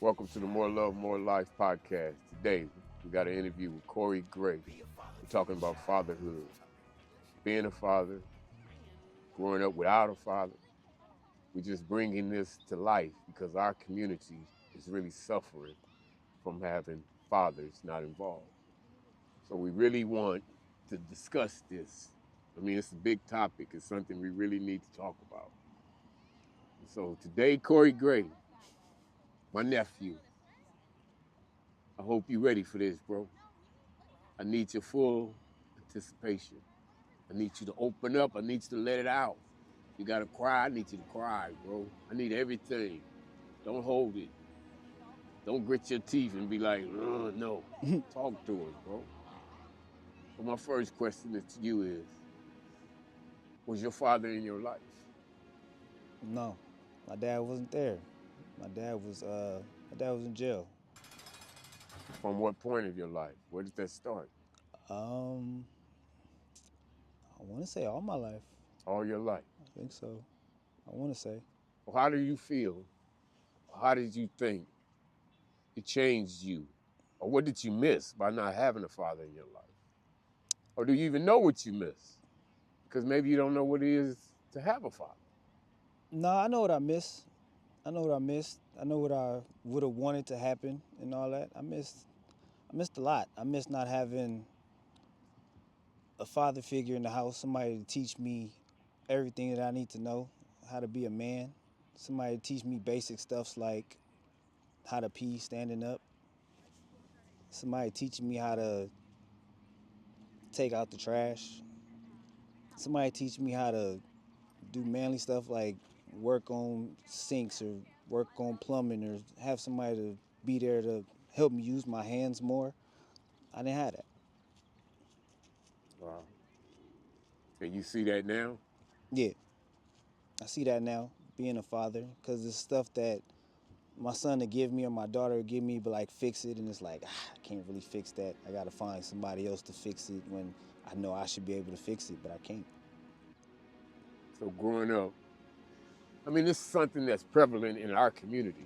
Welcome to the More Love, More Life podcast. Today, we got an interview with Corey Gray. We're talking about fatherhood, being a father, growing up without a father. We're just bringing this to life because our community is really suffering from having fathers not involved. So we really want to discuss this. I mean, it's a big topic. It's something we really need to talk about. So today, Corey Gray, my nephew, I hope you're ready for this, bro. I need your full anticipation. I need you to open up. I need you to let it out. You gotta cry. I need you to cry, bro. I need everything. Don't hold it. Don't grit your teeth and be like, no. Talk to us, bro. So my first question to you is, was your father in your life? No, my dad wasn't there. My dad was in jail. From what point of your life? Where did that start? Um, I want to say all my life. All your life. I think so. I want to say. Well, how do you feel? How did you think it changed you? Or what did you miss by not having a father in your life? Or do you even know what you miss? Because maybe you don't know what it is to have a father. No, I know what I missed. I know what I missed. I know what I would have wanted to happen and all that. I missed a lot. I missed not having a father figure in the house, somebody to teach me everything that I need to know, how to be a man, somebody to teach me basic stuffs like how to pee standing up, somebody teaching me how to take out the trash, somebody teach me how to do manly stuff like work on sinks or work on plumbing or have somebody to be there to help me use my hands more. I didn't have that. Wow. And you see that now? Yeah, I see that now being a father because it's stuff that my son to give me or my daughter to give me, but like fix it, and it's like I can't really fix that. I gotta find somebody else to fix it when I know I should be able to fix it, but I can't. So growing up, I mean, this is something that's prevalent in our community.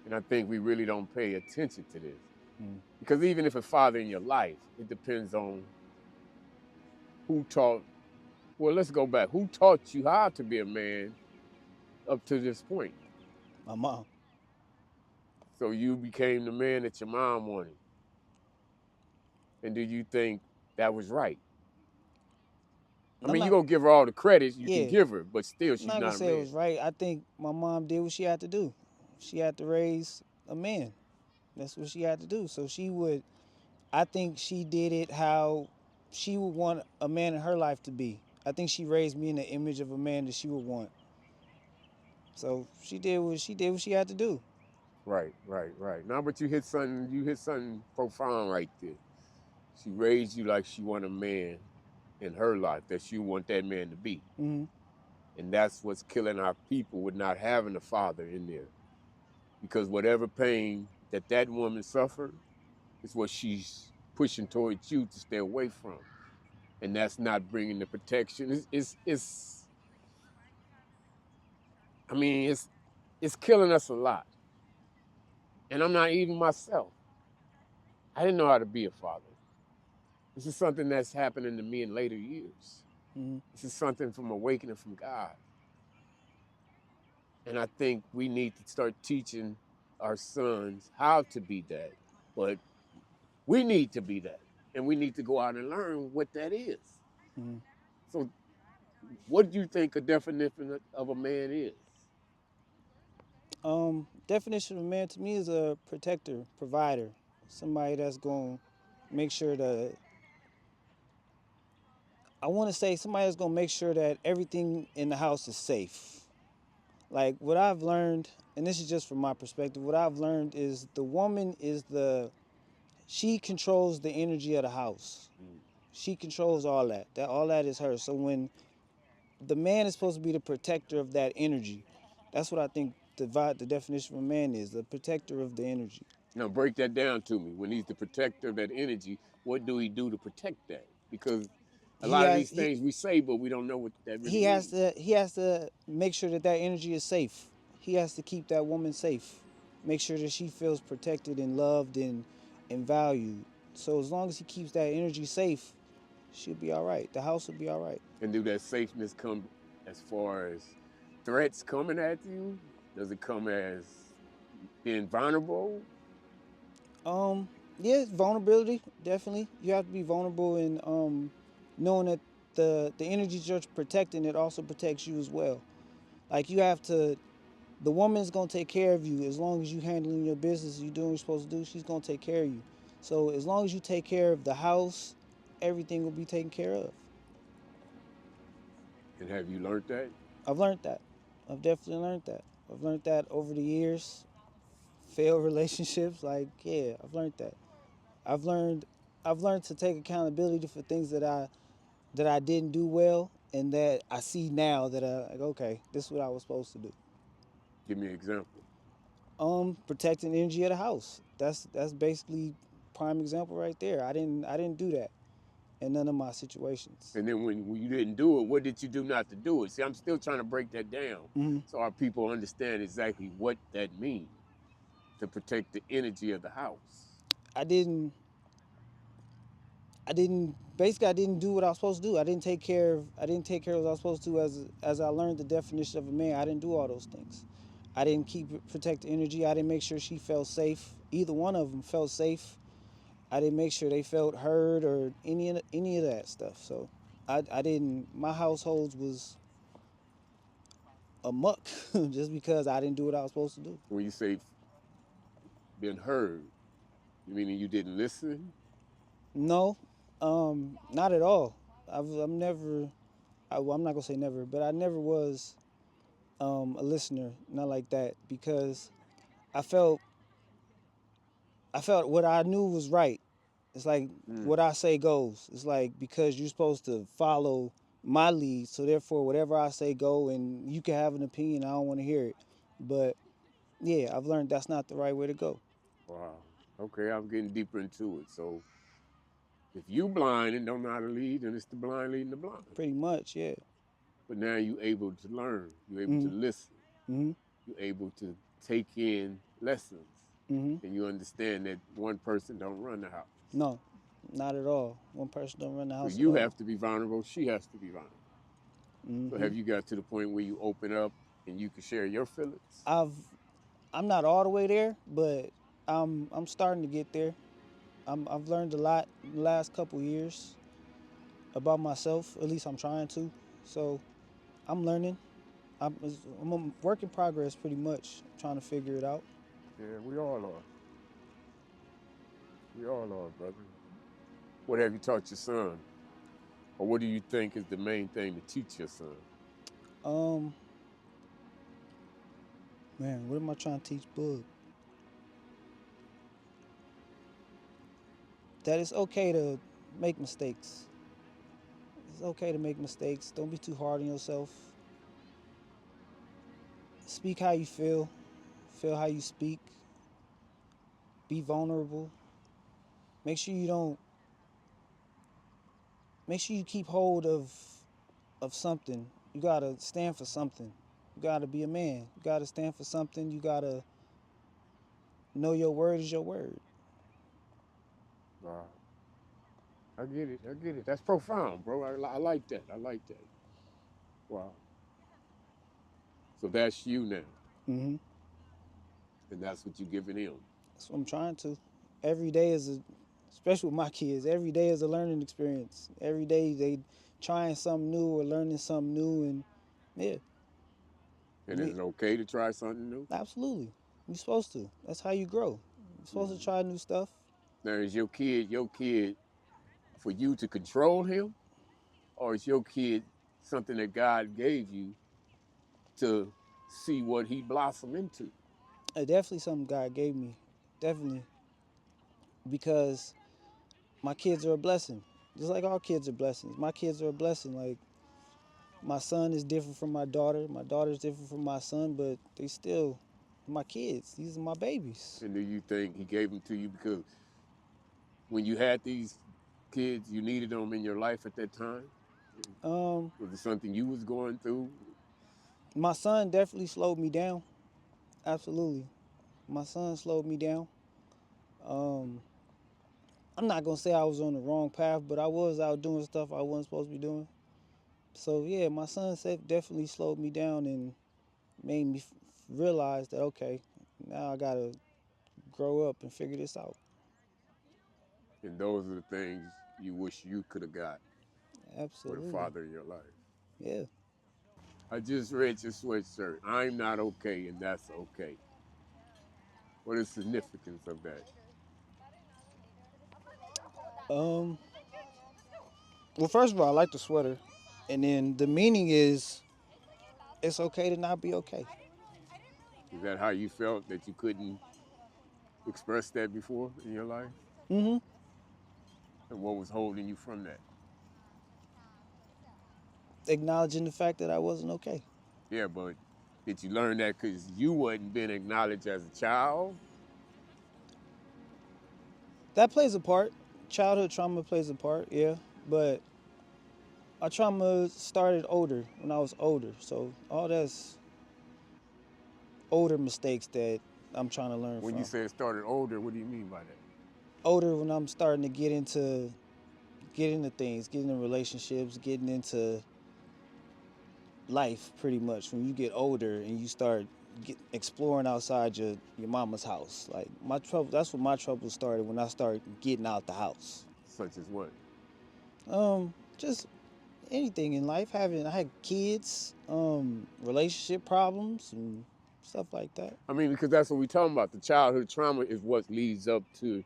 And I think we really don't pay attention to this. Mm. Because even if a father in your life, it depends on who taught, well, let's go back. Who taught you how to be a man up to this point? My mom. So you became the man that your mom wanted. And do you think that was right? I I'm mean, you're not. going to give her all the credit you can Yeah, give her, but still, I'm she's not gonna not a say it man. was right. I think my mom did what she had to do. She had to raise a man. That's what she had to do. So she would. I think she did it how she would want a man in her life to be. I think she raised me in the image of a man that she would want. So she had to do. Right. Now, but you hit something profound right there. She raised you like she want a man in her life that she want that man to be. Hmm. And that's what's killing our people with not having a father in there. Because whatever pain that that woman suffered is what she's pushing towards you to stay away from. And that's not bringing the protection. I mean, it's killing us a lot. And I'm not even myself. I didn't know how to be a father. This is something that's happening to me in later years. Hmm. This is something from awakening from God. And I think we need to start teaching our sons how to be that. But we need to be that. And we need to go out and learn what that is. Hmm. So, what do you think a definition of a man is? Definition of a man to me is a protector, provider, somebody that's going to make sure that I want to say somebody that's going to make sure that everything in the house is safe. Like what I've learned, and this is just from my perspective, what I've learned is the woman is she controls the energy of the house. Mm. She controls all that. That all that is her. So when the man is supposed to be the protector of that energy, that's what I think the definition of a man is, the protector of the energy. Now, break that down to me. When he's the protector of that energy, what do he do to protect that? Because a He lot of has these things we say, but we don't know what that really he has means. to he has to make sure that that energy is safe. He has to keep that woman safe. make sure that she feels protected and loved and valued. So as long as he keeps that energy safe, she'll be all right. The house will be all right. And do that safeness come as far as threats coming at you? Does it come as being vulnerable? Um, yeah, vulnerability definitely. You have to be vulnerable in knowing that the energy you're protecting it also protects you as well. Like you have to, the woman's gonna take care of you as long as you handling your business, you doing what you're supposed to do. She's gonna take care of you. So as long as you take care of the house, everything will be taken care of. And have you learned that? I've learned that. I've definitely learned that. I've learned that over the years. Failed relationships, like yeah, I've learned that. I've learned I've learned to take accountability for things that I didn't do well and that I see now that I like okay, this is what I was supposed to do. Give me an example. Protecting the energy of the house. That's basically prime example right there. I didn't do that in none of my situations. And then when you didn't do it, what did you do not to do it? See, I'm still trying to break that down Mm-hmm. so our people understand exactly what that means to protect the energy of the house. I didn't I didn't do what I was supposed to do. I didn't take care of what I was supposed to as I learned the definition of a man. I didn't do all those things. I didn't protect the energy. I didn't make sure she felt safe. Either one of them felt safe. I didn't make sure they felt heard or any of that stuff. So I didn't. My household was a muck just because I didn't do what I was supposed to do. When you say been heard, you meaning you didn't listen? No, not at all. I'm never. Well, I'm not gonna say never, but I never was a listener, not like that, because I felt I felt what I knew was right. It's like Mm. what I say goes. It's like because you're supposed to follow my lead, so therefore whatever I say go, and you can have an opinion. I don't want to hear it, but yeah, I've learned that's not the right way to go. Wow. Okay, I'm getting deeper into it. So if you blind and don't know how to lead, then it's the blind leading the blind. Pretty much, yeah. But now you're able to learn. You're able to Mhm. listen. Mhm. You're able to take in lessons. Mhm. And you understand that one person don't run the house. No, not at all. One person don't run the So house at you all. have to be vulnerable. She has to be vulnerable. So Mhm. have you got to the point where you open up and you can share your feelings? I've I'm not all the way there, but I'm starting to get there. I've learned a lot in the last couple years about myself. At least I'm trying to. So I'm learning. I'm a work in progress, pretty much. Trying to figure it out. Yeah, we all are. We all are, brother. What have you taught your son? Or what do you think is the main thing to teach your son? Um, Man, what am I trying to teach Bug? That it's okay to make mistakes. It's okay to make mistakes. Don't be too hard on yourself. Speak how you feel. Feel how you speak. Be vulnerable. Make sure you don't. Make sure you keep hold of something. You gotta stand for something. You gotta be a man. You gotta stand for something. You gotta know your word is your word. Wow. I get it. I get it. That's profound, bro. I like that. I like that. Wow. So that's you now. Mm-hmm. And that's what you're giving him. That's what I'm trying to. Every day especially with my kids, every day is a learning experience. Every day they trying something new or learning something new, and yeah, And is me it okay to try something new? absolutely. You're supposed to. That's how you grow. You're supposed to Mm. try new stuff. Now, is your kid for you to control him? Or is your kid something that God gave you to see what he blossom into? Definitely something God gave me. Definitely because my kids are a blessing. Just like all kids are blessings. My kids are a blessing. Like my son is different from my daughter. My daughter is different from my son, but they still my kids. These are my babies. And do you think he gave them to you because when you had these kids, you needed them in your life at that time? Um, Was it something you was going through? my son definitely slowed me down. Absolutely. My son slowed me down. Um, I'm not gonna say I was on the wrong path, but I was out doing stuff I wasn't supposed to be doing. So yeah, my son definitely slowed me down and made me realize that okay, now I gotta grow up and figure this out. And those are the things you wish you could have got with a Absolutely, father in your life. yeah. I just read your sweatshirt. I'm not okay, and that's okay. What is the significance of that? Um, well, first of all, I like the sweater, and then the meaning is it's okay to not be okay. Is that how you felt that you couldn't express that before in your life? Mm-hmm. And what was holding you from that? Acknowledging the fact that I wasn't okay. Yeah, but did you learn that because you wasn't being acknowledged as a child? That plays a part. Childhood trauma plays a part, yeah. But our trauma started older when I was older. So all that's older mistakes that I'm trying to learn When you from. say it started older, what do you mean by that? Older when I'm starting to get into things, getting into relationships, getting into life pretty much. When you get older and you start exploring outside your mama's house. Like my trouble that's when my trouble started when I started getting out the house. Such as what? Just anything in life. I had kids, relationship problems and stuff like that. I mean, because that's what we're talking about. The childhood trauma is what leads up to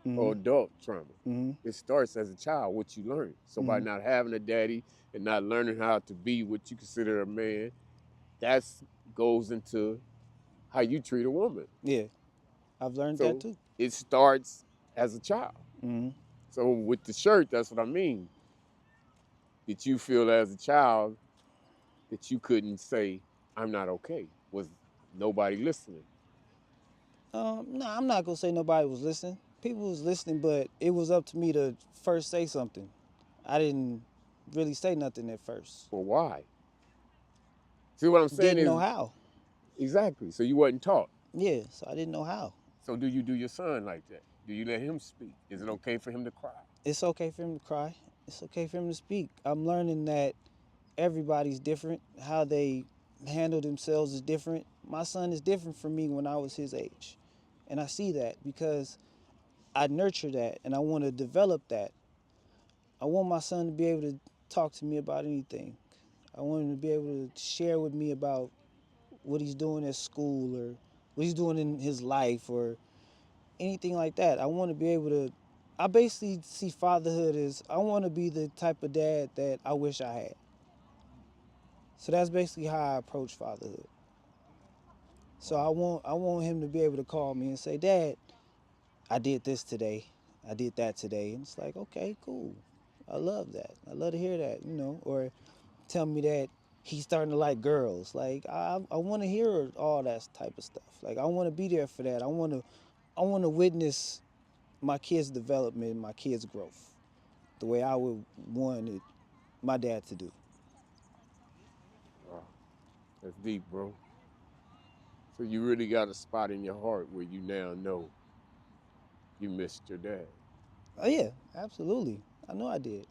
Mhm. adult trauma. Mhm. It starts as a child, what you learn. So by Mhm. not having a daddy and not learning how to be what you consider a man, that's goes into how you treat a woman. Yeah, I've learned that So too. it starts as a child. Mhm. So with the shirt, that's what I mean. Did you feel as a child that you couldn't say, I'm not okay? Was nobody listening? No, I'm not gonna say nobody was listening. People was listening, but it was up to me to first say something. I didn't really say nothing at first. Well, why? See, what I'm saying Didn't know is how. exactly. So you wasn't taught. Yeah, so I didn't know how. So do you do your son like that? Do you let him speak? Is it okay for him to cry? It's okay for him to cry. It's okay for him to speak. I'm learning that everybody's different. How they handle themselves is different. My son is different from me when I was his age. And I see that because I nurture that and I want to develop that. I want my son to be able to talk to me about anything. I want him to be able to share with me about what he's doing at school or what he's doing in his life or anything like that. I want to be able to. I basically see fatherhood as I want to be the type of dad that I wish I had. So that's basically how I approach fatherhood. So Wow. I want him to be able to call me and say, "Dad, I did this today. I did that today." And it's like, "Okay, cool. I love that. I love to hear that, you know." Or tell me that he's starting to like girls. Like I want to hear all that type of stuff. Like I want to be there for that. I want to witness my kids' development and my kids' growth the way I would want it, my dad to do. Wow. That's deep, bro. So you really got a spot in your heart where you now know you missed your dad. Oh yeah, absolutely. I know I did.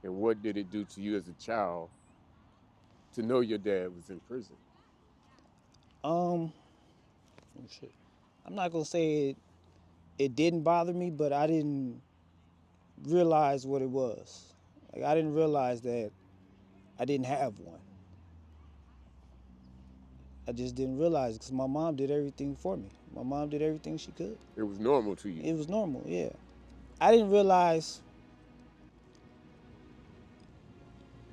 And what did it do to you as a child to know your dad was in prison? Um, oh, shit. I'm not gonna say it didn't bother me, but I didn't realize what it was. Like I didn't realize that I didn't have one. I just didn't realize because my mom did everything for me. My mom did everything she could. It was normal to you. It was normal, yeah. I didn't realize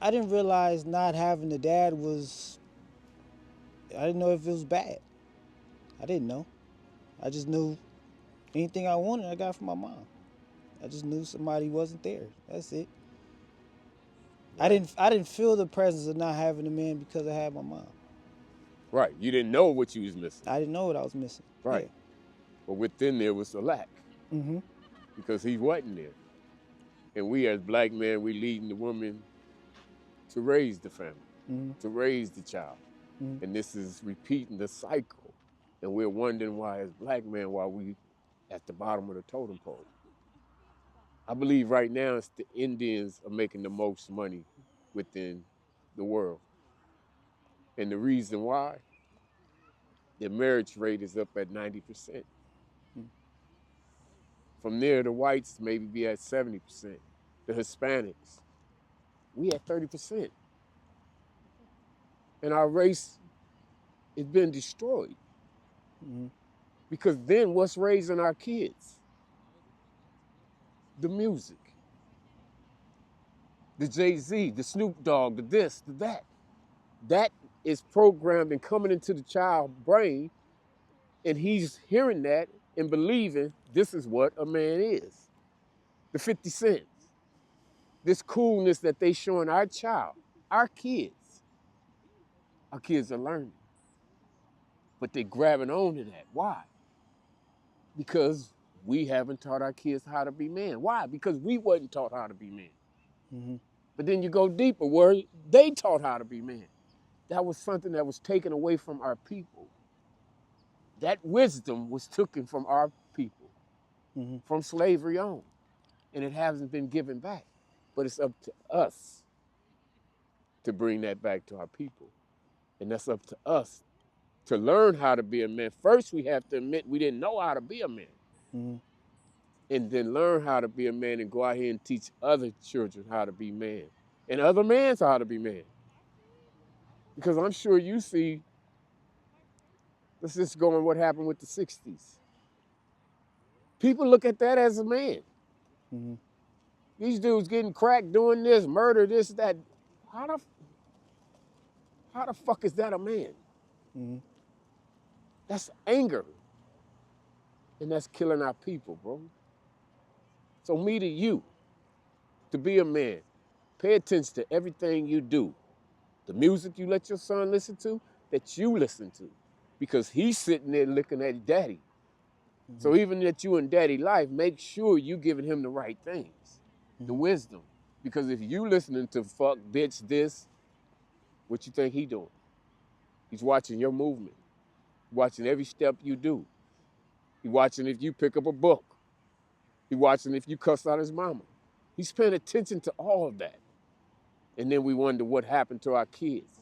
I didn't realize not having a dad was I didn't know if it was bad. I didn't know. I just knew anything I wanted I got from my mom. I just knew somebody wasn't there. That's it. Right. I didn't feel the presence of not having a man because I had my mom. Right. You didn't know what you was missing. I didn't know what I was missing. Yeah. Right. But within there was a lack Mm-hmm. because he wasn't there. And we as black men, we leading the woman to raise the family, Mm-hmm. to raise the child. Mm-hmm. And this is repeating the cycle. And we're wondering why, as black men, why we at the bottom of the totem pole. I believe right now it's the Indians are making the most money within the world. And the reason why, the marriage rate is up at 90%. From there, the whites maybe be at 70%. The Hispanics, we at 30%. And our race is being destroyed. Mm-hmm. Because then what's raising our kids? The music, the Jay-Z, the Snoop Dogg, the this, the that. That is programmed and coming into the child's brain, and he's hearing that and believing this is what a man is. The 50 cents, this coolness that they showing our child, our kids are learning, but they grabbing on to that. Why? Because we haven't taught our kids how to be men. Why? Because we wasn't taught how to be men. Mm-hmm. But then you go deeper where they taught how to be men. That was something that was taken away from our people. That wisdom was taken from our people, Mm-hmm. from slavery on, and it hasn't been given back. But it's up to us to bring that back to our people. And that's up to us to learn how to be a man. First, we have to admit we didn't know how to be a man. Mm-hmm. And then learn how to be a man and go out here and teach other children how to be men and other men how to be men. Because I'm sure you see, let's just go on what happened with the 60s. People look at that as a man. Mm-hmm. These dudes getting cracked, doing this, murder, this, that. How the, how the fuck is that a man? Mm-hmm. That's anger. And that's killing our people, bro. So me to you, to be a man, pay attention to everything you do. The music you let your son listen to, that you listen to. Because he's sitting there looking at daddy. Mm-hmm. So even that you in daddy life, make sure you giving him the right things, the Mm-hmm. wisdom. Because if you listening to fuck, bitch, this, what you think he doing? He's watching your movement, watching every step you do. He's watching if you pick up a book. He's watching if you cuss out his mama. He's paying attention to all of that. And then we wonder what happened to our kids.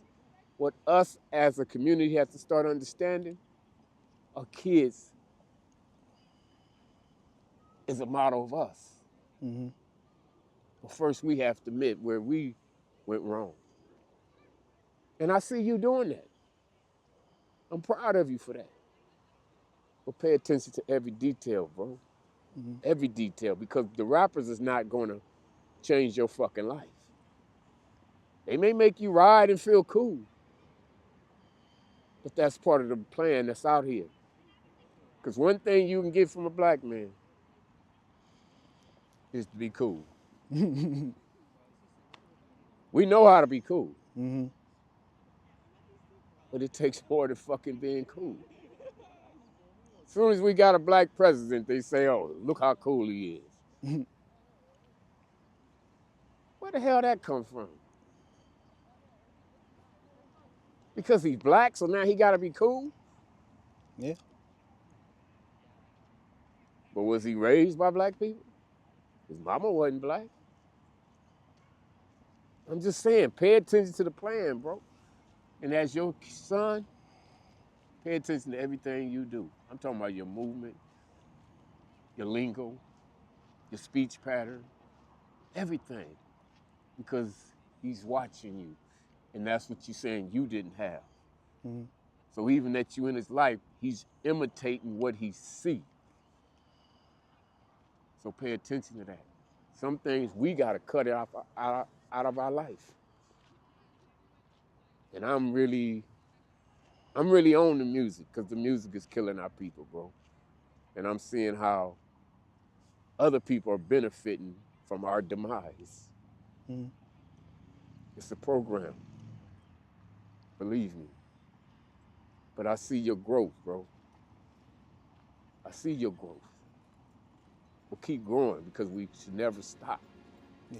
What us as a community have to start understanding, our kids is a model of us. Mm-hmm. But first we have to admit where we went wrong. And I see you doing that. I'm proud of you for that. But pay attention to every detail, bro. Mm-hmm. Every detail, because the rappers is not gonna change your fucking life. They may make you ride and feel cool, but that's part of the plan that's out here. Because one thing you can get from a black man is to be cool. We know how to be cool, Mm-hmm. but it takes more than fucking being cool. As soon as we got a black president, they say, oh, look how cool he is. Where the hell that come from? Because he's black, so now he gotta be cool? Yeah. But was he raised by black people? His mama wasn't black. I'm just saying, pay attention to the plan, bro. And as your son, pay attention to everything you do. I'm talking about your movement, your lingo, your speech pattern, everything. Because he's watching you. And that's what you're saying you didn't have. Mm-hmm. So even that you in his life, he's imitating what he see. So pay attention to that. Some things we gotta cut it out of our life. And I'm really on the music because the music is killing our people, bro. And I'm seeing how other people are benefiting from our demise. Mm-hmm. It's a program, believe me. But I see your growth, bro. I see your growth. We'll keep growing because we should never stop. Yeah.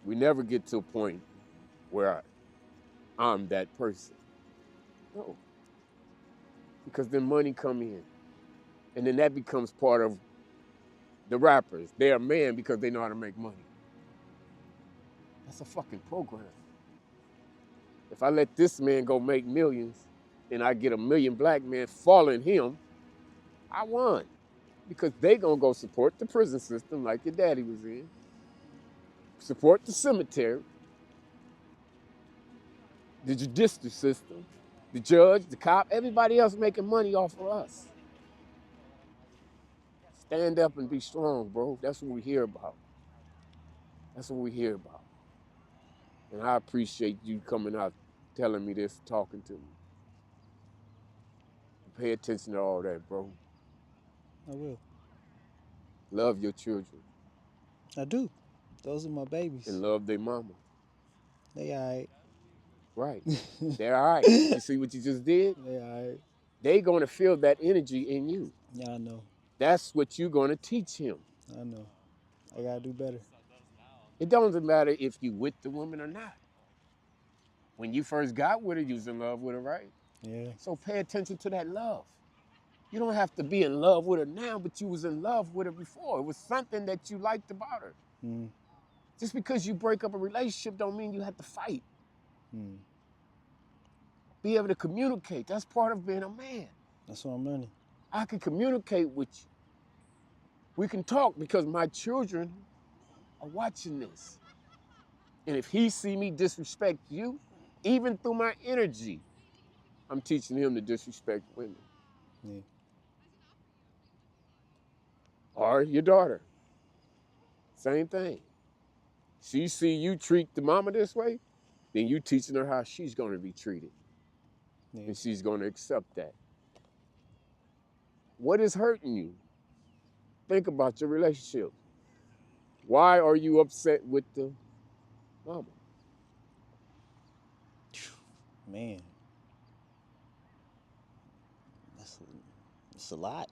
We never get to a point where I'm that person. No. because then money come in. And then that becomes part of the rappers. They're a man because they know how to make money. That's a fucking program. If I let this man go make millions and I get a million black men following him, I won. Because they gonna go support the prison system like your daddy was in, support the cemetery, the judicial system, the judge, the cop, everybody else making money off of us. Stand up and be strong, bro. That's what we hear about. That's what we hear about. And I appreciate you coming out, telling me this, talking to me. Pay attention to all that, bro. I will. Love your children I do. Those are my babies. and love their mama. They all right. Right. They're all right. But you see what you just did? They all right. They're going to feel that energy in you. Yeah, I know. That's what you're going to teach him. I know. I gotta do better. It doesn't matter if you with the woman or not. When you first got with her, you was in love with her, right? Yeah. So pay attention to that love. You don't have to be in love with her now, but you was in love with her before. It was something that you liked about her. Mm. Just because you break up a relationship don't mean you have to fight. Mm. Be able to communicate. That's part of being a man. That's what I'm learning. I can communicate with you. We can talk because my children are watching this. And if he see me disrespect you, even through my energy, I'm teaching him to disrespect women. Yeah. Or your daughter. Same thing. She see you treat the mama this way, then you teaching her how she's going to be treated. Yeah. And she's going to accept that. What is hurting you? Think about your relationship. Why are you upset with the mama? Man. It's a lot.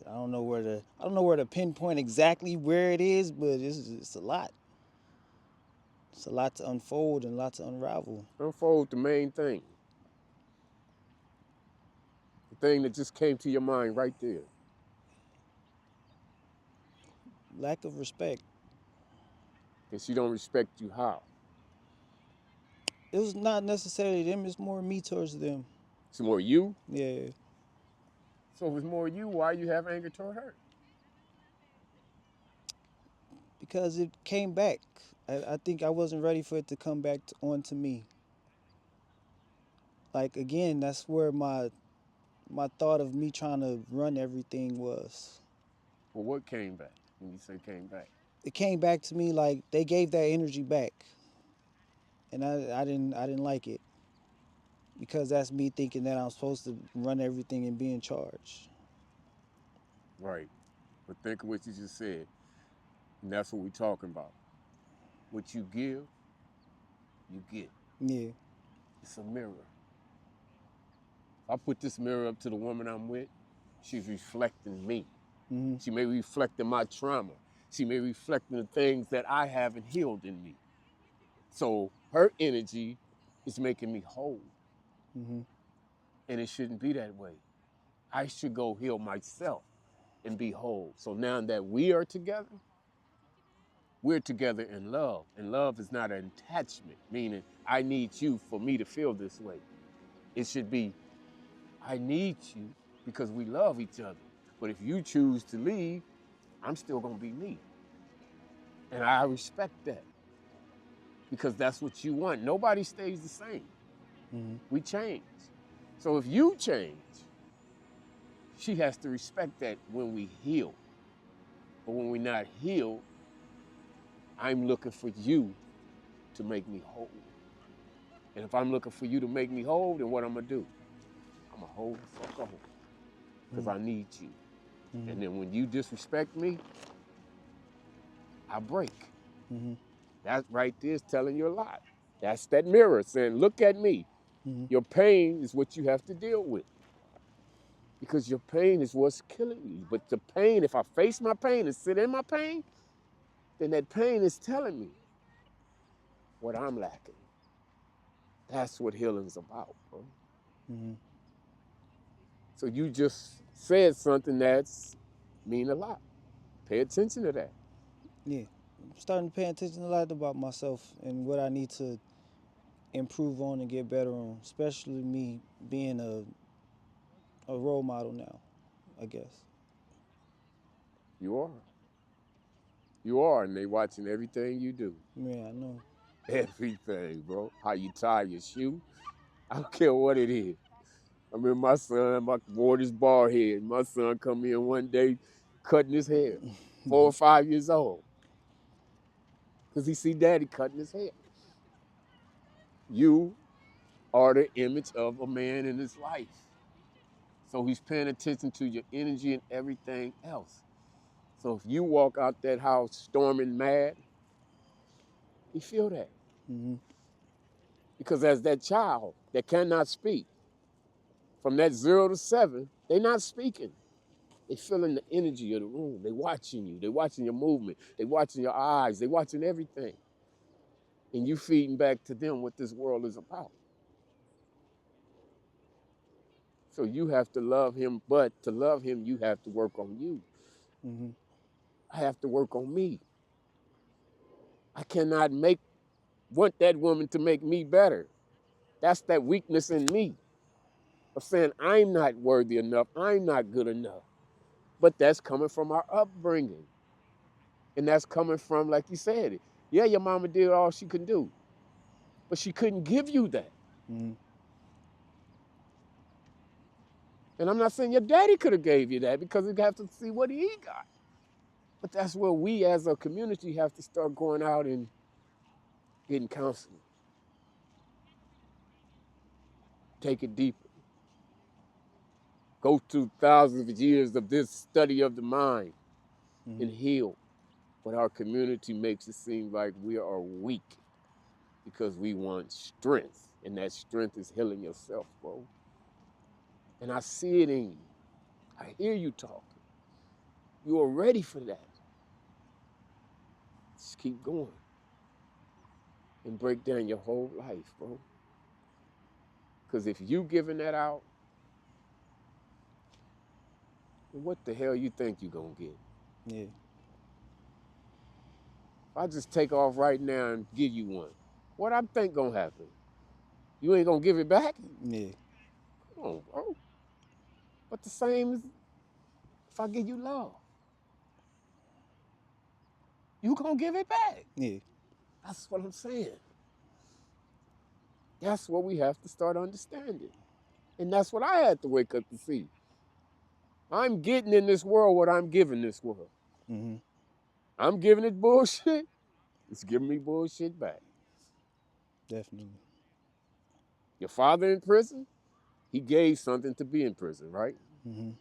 I don't know where to pinpoint exactly where it is, but it's a lot. It's a lot to unfold and a lot to unravel. Unfold the main thing. The thing that just came to your mind right there. Lack of respect. And she don't respect you how? It was not necessarily them, it's more me towards them. It's more you? Yeah. So if it's more you, why you have anger toward her? Because it came back. I think I wasn't ready for it to come back onto me. Like again, that's where my thought of me trying to run everything was. Well, what came back when you say came back? It came back to me like they gave that energy back, and I didn't like it because that's me thinking that I'm supposed to run everything and be in charge. Right. But think of what you just said. And that's what we're talking about. What you give, you get. Yeah. It's a mirror. If I put this mirror up to the woman I'm with, she's reflecting me. Mm-hmm. She may be reflecting my trauma. She may be reflecting the things that I haven't healed in me. So her energy is making me whole. Mm-hmm. And it shouldn't be that way. I should go heal myself and be whole. So now that we are together, we're together in love. And love is not an attachment, meaning I need you for me to feel this way. It should be, I need you because we love each other. But if you choose to leave, I'm still going to be me. And I respect that because that's what you want. Nobody stays the same. Mm-hmm. We change. So if you change, she has to respect that when we heal. But when we're not healed, I'm looking for you to make me whole. And if I'm looking for you to make me whole, then what I'm going to do? I'm going to hold the fuck on because I need you. Mm-hmm. And then when you disrespect me, I break. Mm-hmm. That right there is telling you a lot. That's that mirror saying, look at me. Mm-hmm. Your pain is what you have to deal with. Because your pain is what's killing you. But the pain, if I face my pain and sit in my pain, then that pain is telling me what I'm lacking. That's what healing's about, bro. Mm-hmm. So you just said something that's mean a lot. Pay attention to that. Yeah, I'm starting to pay attention a lot about myself and what I need to improve on and get better on, especially me being a role model now, I guess. You are. You are, and they watching everything you do. Yeah, I know. Everything, bro. How you tie your shoe. I don't care what it is. I remember my son, wore this bald head. My son come in one day cutting his hair, 4 or 5 years old, because he see daddy cutting his hair. You are the image of a man in his life. So he's paying attention to your energy and everything else. So if you walk out that house storming mad, he feel that. Mm-hmm. Because as that child that cannot speak, from that 0 to 7, they're not speaking. They feeling the energy of the room. They watching you. They watching your movement. They watching your eyes. They watching everything. And you feeding back to them what this world is about. So you have to love him, but to love him, you have to work on you. Mm-hmm. I have to work on me. I cannot want that woman to make me better. That's that weakness in me of saying I'm not worthy enough. I'm not good enough. But that's coming from our upbringing. And that's coming from, like you said, yeah, your mama did all she could do, but she couldn't give you that. Mm-hmm. And I'm not saying your daddy could have gave you that because you have to see what he got. But that's where we as a community have to start going out and getting counseling. Take it deeper. Go through thousands of years of this study of the mind and Mm-hmm. heal. But our community makes it seem like we are weak because we want strength. And that strength is healing yourself, bro. And I see it in you. I hear you talking. You are ready for that. Just keep going and break down your whole life, bro. Because if you giving that out, what the hell you think you gonna get? Yeah. If I just take off right now and give you one, what I think gonna happen? You ain't gonna give it back? Yeah. Come on, bro. But the same as if I give you love, you gonna give it back. Yeah. That's what I'm saying. That's what we have to start understanding. And that's what I had to wake up to see. I'm getting in this world what I'm giving this world. Mm-hmm. I'm giving it bullshit. It's giving me bullshit back. Definitely. Your father in prison, he gave something to be in prison, right? Mm-hmm.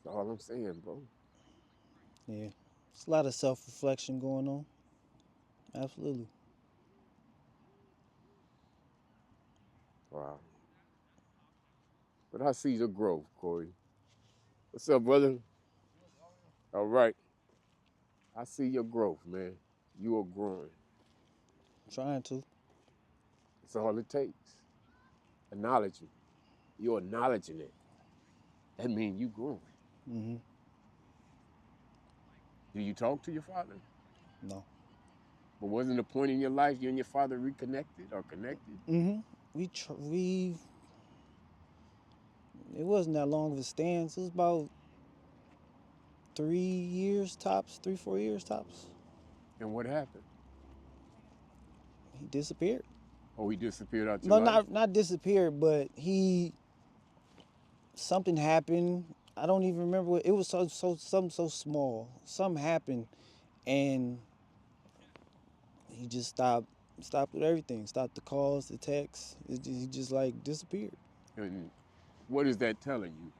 That's all I'm saying, bro. Yeah. It's a lot of self-reflection going on. Absolutely. Wow. But I see your growth, Corey. What's up, brother? All right. I see your growth, man. You are growing. Trying to. That's all it takes. Acknowledgement. You're acknowledging it. That means you growing. Mm-hmm. Do you talk to your father? No. But wasn't a point in your life you and your father reconnected or connected? Mm-hmm. We it wasn't that long of a stance. It was about 3 years tops, 3, 4 years tops. And what happened? He disappeared. Oh, he disappeared out your No, life? not disappeared, but he something happened. I don't even remember what it was. Something so small. Something happened, and he just stopped with everything. Stopped the calls, the texts. He just like disappeared. And what is that telling you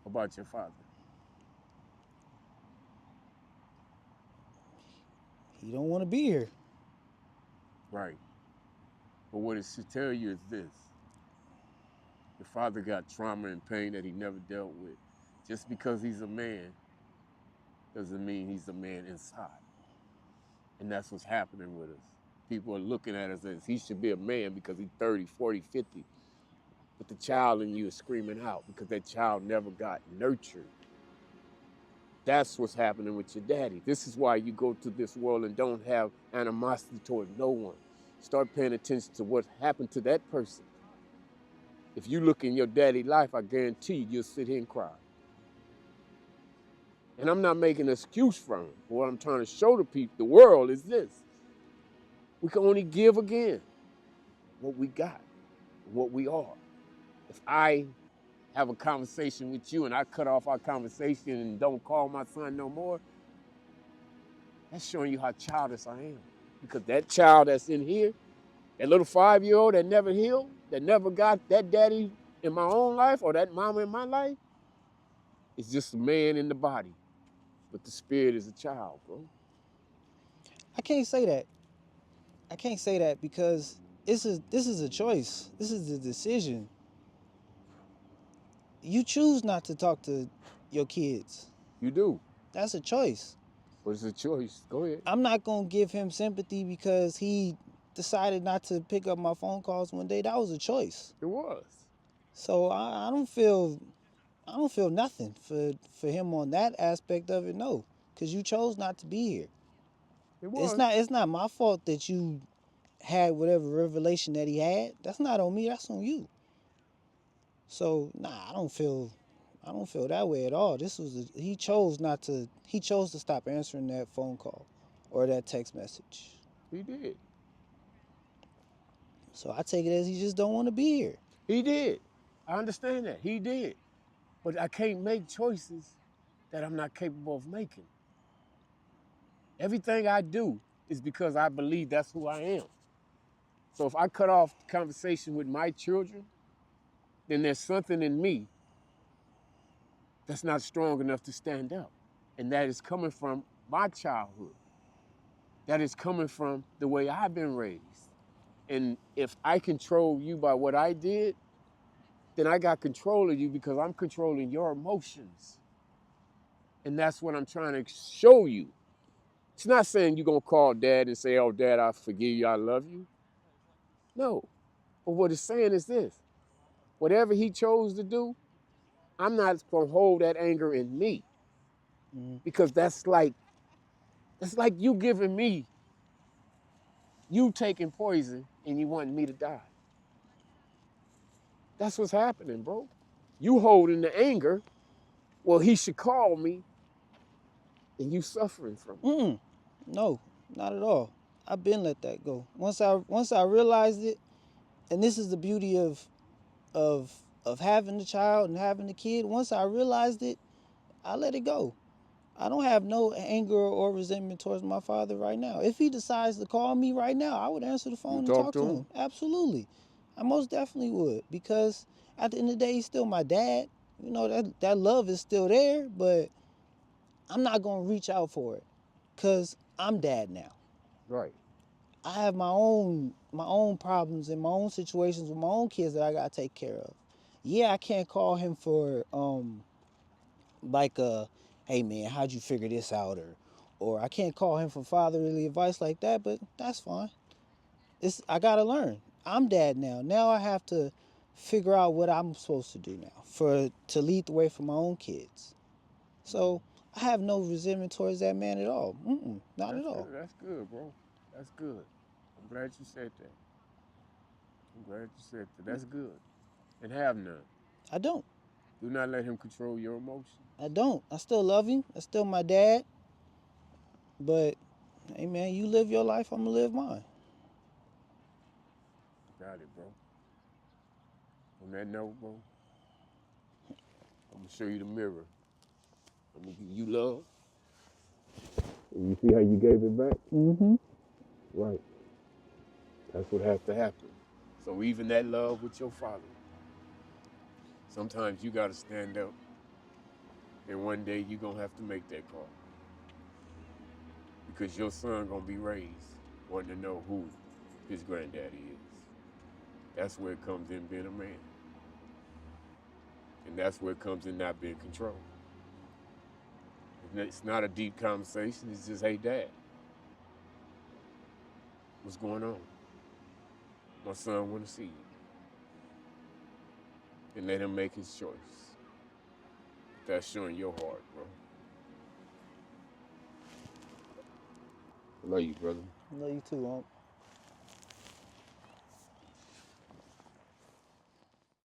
about your father? He don't want to be here. Right. But what it should tell you is this. Your father got trauma and pain that he never dealt with. Just because he's a man doesn't mean he's a man inside. And that's what's happening with us. people are looking at us as he should be a man because he's 30, 40, 50. But the child in you is screaming out because that child never got nurtured. That's what's happening with your daddy. This is why you go to this world and don't have animosity toward no one. Start paying attention to what happened to that person. If you look in your daddy's life, I guarantee you'll sit here and cry. And I'm not making an excuse for him. What I'm trying to show the people, the world, is this. We can only give again what we got, what we are. If I have a conversation with you and I cut off our conversation and don't call my son no more, that's showing you how childish I am. Because that child that's in here, that little 5-year-old that never healed, that never got that daddy in my own life or that mama in my life, is just a man in the body. But the spirit is a child, bro. I can't say that. I can't say that because this is a choice. This is a decision. You choose not to talk to your kids. You do. That's a choice. But it's a choice. Go ahead. I'm not gonna give him sympathy because he decided not to pick up my phone calls one day. That was a choice. It was. So I don't feel nothing for him on that aspect of it. No, because you chose not to be here. It was. It's not my fault that you had whatever revelation that he had. That's not on me. That's on you. So nah, I don't feel that way at all. He chose not to. He chose to stop answering that phone call or that text message. He did. So I take it as he just don't want to be here. He did. I understand that. He did. But I can't make choices that I'm not capable of making. Everything I do is because I believe that's who I am. So if I cut off the conversation with my children, then there's something in me that's not strong enough to stand up. And that is coming from my childhood. That is coming from the way I've been raised. And if I control you by what I did, then I got control of you because I'm controlling your emotions. And that's what I'm trying to show you. It's not saying you're going to call dad and say, oh, dad, I forgive you, I love you. No. But what it's saying is this. Whatever he chose to do, I'm not going to hold that anger in me. Because that's like you giving me, you taking poison and you wanting me to die. That's what's happening, bro. You holding the anger, well, he should call me, and you suffering from it. No, not at all. I've been let that go. Once I realized it, and this is the beauty of having the child and having the kid. Once I realized it, I let it go. I don't have no anger or resentment towards my father right now. If he decides to call me right now, I would answer the You phone and talk talk to to him? him. Absolutely. I most definitely would because at the end of the day, he's still my dad. You know, that love is still there, but I'm not going to reach out for it because I'm dad now. Right. I have my own problems and my own situations with my own kids that I gotta take care of. Yeah, I can't call him for like hey man, how'd you figure this out or I can't call him for fatherly advice like that, but that's fine. I gotta learn. I'm dad now. Now I have to figure out what I'm supposed to do now to lead the way for my own kids. So I have no resentment towards that man at all. Not at all. That's good, bro. That's good. I'm glad you said that. I'm glad you said that. That's good. And have none. I don't. Do not let him control your emotions. I don't. I still love him. That's still my dad. But hey man, you live your life, I'm gonna live mine. Got it, bro. On that note, bro, I'm gonna show you the mirror. I'm gonna give you love. And you see how you gave it back? Mm-hmm. Right. That's what has to happen. So even that love with your father, sometimes you gotta stand up. And one day you're gonna have to make that call. Because your son gonna be raised wanting to know who his granddaddy is. That's where it comes in being a man. And that's where it comes in not being controlled. It's not a deep conversation, it's just, hey, dad. what's going on. My son want to see you. And let him make his choice. That's showing your heart, bro. I love you, brother. I love you too, Unc.